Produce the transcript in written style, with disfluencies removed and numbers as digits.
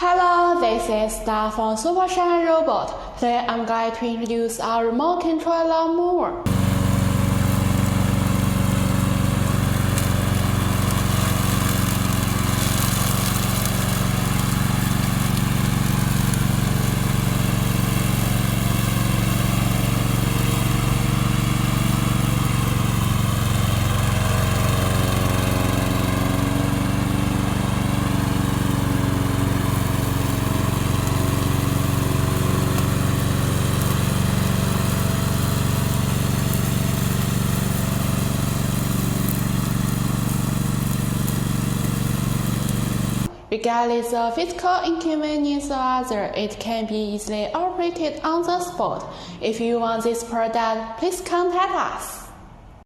Hello, this is Star from SUPERSHINE Robot. Today I'm going to introduce our remote control lawnmower. Regardless of physical inconvenience or other, it can be easily operated on the spot. If you want this product, please contact us.